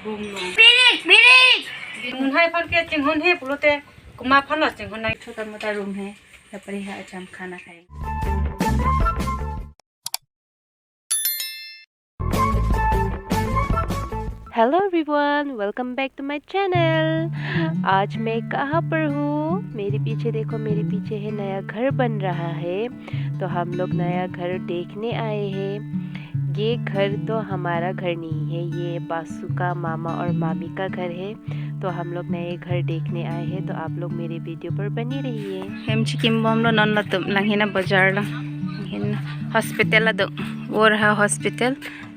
Room मुन्हाई फल के चिंगुन है पुलोते कुमा फल चिंगुन छोटा मोटा रूम है। यहाँ पर ही आज हम खाना खाएंगे। Hello everyone, welcome back to my channel. आज मैं कहाँ पर हूँ? मेरे पीछे देखो, मेरे पीछे है नया घर बन रहा है। तो हम लोग नया घर देखने आए हैं। ये घर तो हमारा घर नहीं है, ये बासु का मामा और मामी का घर है। तो हम लोग नए घर देखने आए हैं, तो आप लोग मेरे वीडियो पर बने रहिए। हम चिकिम बम लो नन लतम लंघिना बाजार लो हॉस्पिटल दो वो रहा हॉस्पिटल,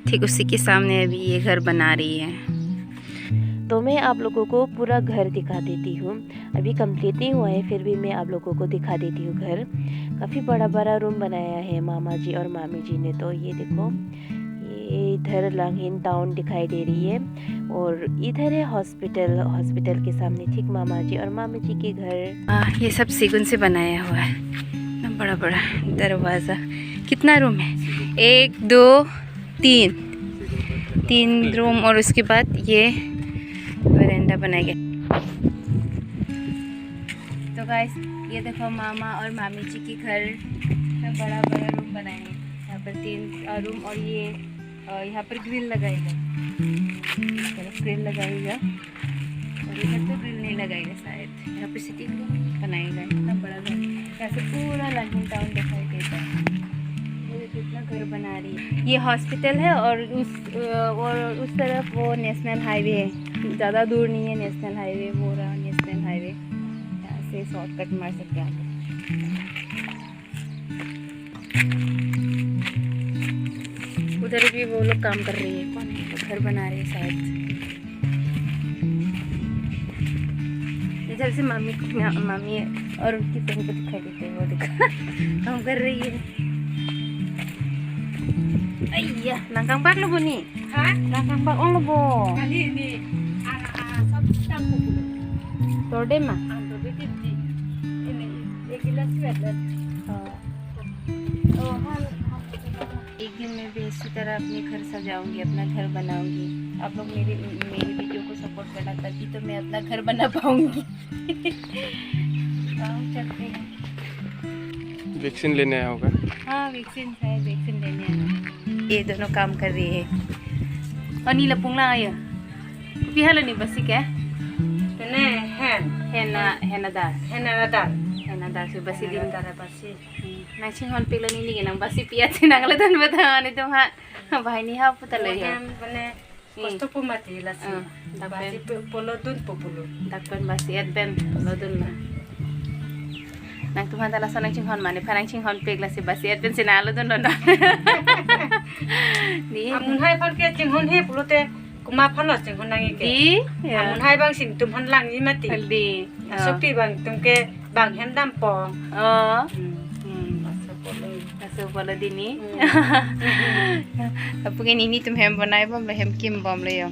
ठीक उसी के सामने अभी ये घर बना रही है। तो मैं आप लोगों को पूरा घर दिखा देती हूँ। अभी कंप्लीट नहीं हुआ है, फिर भी मैं आप लोगों को दिखा देती हूँ घर। काफ़ी बड़ा बड़ा रूम बनाया है मामा जी और मामी जी ने। तो ये देखो, ये इधर लांगहिन टाउन दिखाई दे रही है और इधर है हॉस्पिटल। हॉस्पिटल के सामने ठीक मामा जी और मामी जी के घर। ये सब सेगुन से बनाया हुआ है, इतना बड़ा बड़ा दरवाज़ा। कितना रूम है? 1 2 3 रूम और उसके बाद ये वरांडा बनाया गया। तो गाइस ये देखो मामा और मामी जी के घर में बड़ा बड़ा रूम बनाए हैं। यहाँ पर 3 रूम और ये यहाँ पर ग्रिल लगाएगा, ग्रिल लगाएगा और इधर तो ग्रिल नहीं लगाएगा शायद। यहाँ पर सिटिंग रूम बनाएगा, इतना बड़ा घर। यहाँ से पूरा लांघिन टाउन दिखाई देता है। ये कितना घर बना रही है। ये हॉस्पिटल है और उस तरफ वो नेशनल हाईवे है। ज़्यादा दूर नहीं है नेशनल हाईवे, वो रहा नेशनल हाईवे। यहाँ से शॉर्टकट मार सकते हैं आप। उधर भी वो लोग काम कर रही है, कौन है वो घर बना रहे हैं शायद। इधर से मामी और उनकी बहन को दिखाई देते हैं, वो दिखा काम कर रही है। अय्या langkang bak lo buni ha langkang bak on lo bo ini सब टांग को तोड़े मा तोड़े टिप्पी ini एक गिलास वेटर ओ हां एक दिन मैं भी इसी तरह अपने घर सजाऊंगी, अपना घर बनाऊंगी। आप लोग मेरी वीडियो को सपोर्ट करना, तभी तो मैं अपना घर बना पाऊंगी। चलते हैं। वैक्सीन लेने आया होगा। हाँ वैक्सीन है, वैक्सीन लेने आया। ये दोनों काम कर रही है। और नीला पुंगला आया पिहाला नहीं बसी क्या तने हैना दास से बसी दिन तारा बसी नाचिंग हन पेला नहीं नंग बसी पिया थी नंगले धन बता ने तो हां भाई नहीं हा पता ले माने कष्ट पुमाती लासी बसी पोलो दुन पोपुलो दाकन बसी एडबेन लोदुन ना nang tuhan tala sanang chinghon mane phanang chinghon pegla se basi adben se nalo don don ni amun hai phal ke chinghon he pulote kuma phal chinghon nangi ke di amun hai bang sing tum han lang ni mati di sokti bang tum ke bang hen dam po aso polo dini apungin ini tum hem banai bom le hem kim bom le yo।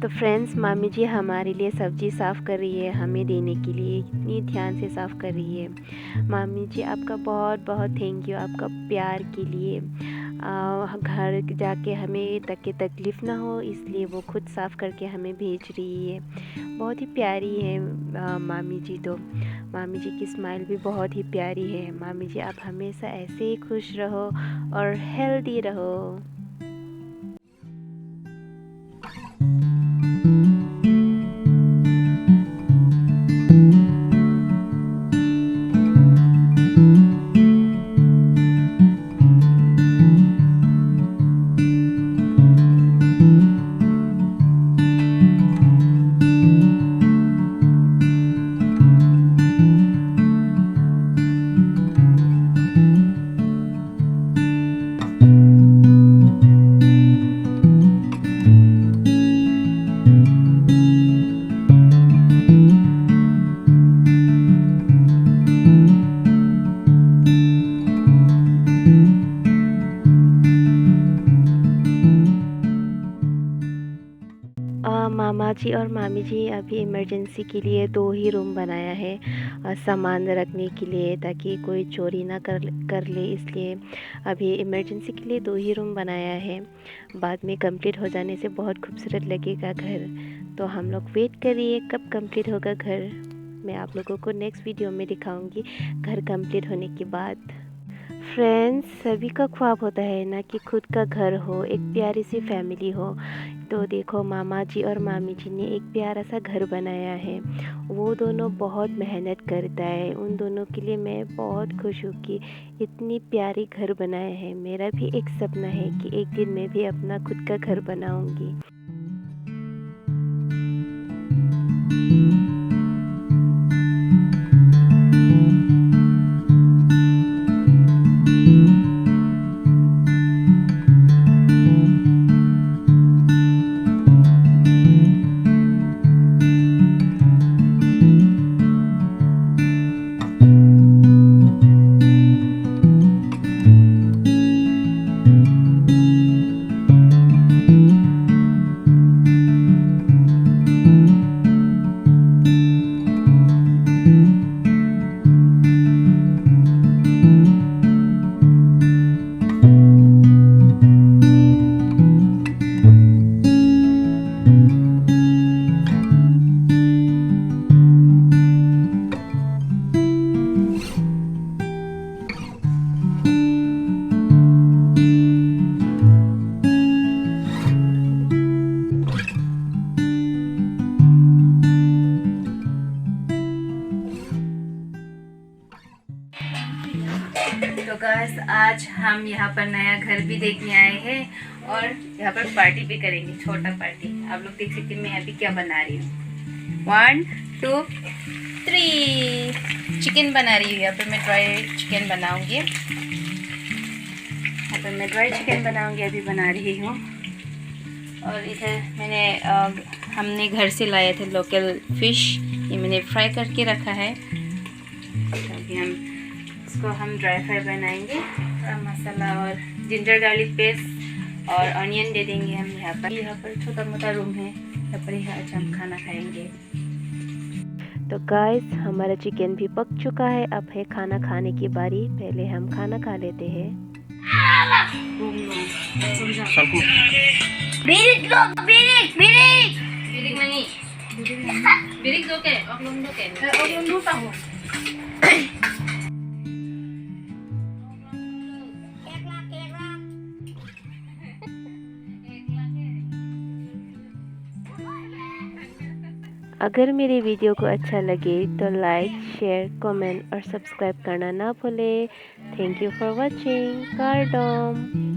तो friends, मामी जी हमारे लिए सब्जी साफ़ कर रही है, हमें देने के लिए इतनी ध्यान से साफ़ कर रही है। मामी जी आपका बहुत बहुत थैंक यू, आपका प्यार के लिए। घर जाके हमें तकलीफ़ ना हो, इसलिए वो खुद साफ़ करके हमें भेज रही है। बहुत ही प्यारी है मामी जी। तो मामी जी की स्माइल भी बहुत ही प्यारी है। मामी जी आप हमेशा ऐसे ही खुश रहो और हेल्दी रहो। और मामी जी अभी इमरजेंसी के लिए 2 ही रूम बनाया है सामान रखने के लिए, ताकि कोई चोरी ना कर ले, इसलिए अभी इमरजेंसी के लिए 2 ही रूम बनाया है। बाद में कंप्लीट हो जाने से बहुत खूबसूरत लगेगा घर। तो हम लोग वेट करिए कब कंप्लीट होगा घर। मैं आप लोगों को नेक्स्ट वीडियो में दिखाऊंगी घर कंप्लीट होने के बाद। फ्रेंड्स, सभी का ख्वाब होता है ना कि खुद का घर हो, एक प्यारी सी फैमिली हो। तो देखो मामा जी और मामी जी ने एक प्यारा सा घर बनाया है। वो दोनों बहुत मेहनत करता है। उन दोनों के लिए मैं बहुत खुश हूँ कि इतनी प्यारी घर बनाया है। मेरा भी एक सपना है कि एक दिन मैं भी अपना खुद का घर बनाऊँगी। तो गाइस आज हम यहाँ पर नया घर भी देखने आए हैं और यहाँ पर पार्टी भी करेंगे, छोटा पार्टी। आप लोग देख सकते हैं मैं अभी क्या बना रही हूँ। 1 2 3 चिकन बना रही हूँ। यहाँ पर मैं ड्राई चिकन बनाऊँगी। यहाँ पर मैं ड्राई चिकन बनाऊँगी, अभी बना रही हूँ। और इधर हमने घर से लाए थे लोकल फिश, ये मैंने फ्राई करके रखा है। तो अभी इसको हम ड्राई फ्राई बनाएंगे। थोड़ा मसाला और जिंजर गार्लिक पेस्ट और ऑनियन दे देंगे हम। यहाँ पर छोटा मोटा रूम है, यहाँ पर ही आज हम खाना खाएंगे। तो गाइस, हमारा चिकन भी पक चुका है। अब है खाना खाने की बारी। पहले हम खाना खा लेते हैं। अगर मेरी वीडियो को अच्छा लगे तो लाइक, शेयर, कमेंट और सब्सक्राइब करना ना भूलें। Thank you for watching. कारडोम।